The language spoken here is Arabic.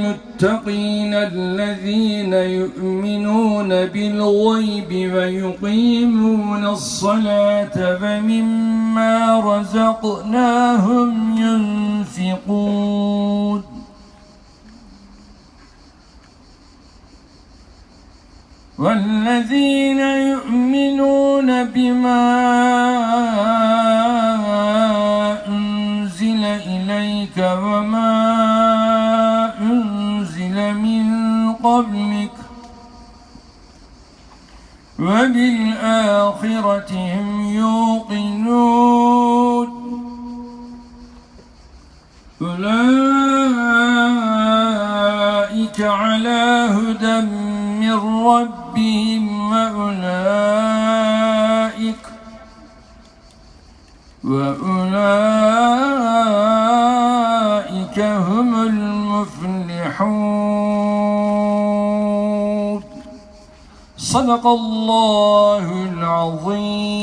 المتقين الذين يؤمنون بالغيب ويقيمون الصلاة ومما رزقناهم ينفقون والذين يؤمنون بما أنزل إليك وما أنزل من قبلك وبالآخرة هم يوقنون أولئك على هدى من ربهم وأولئك هم المفلحون. صدق الله العظيم.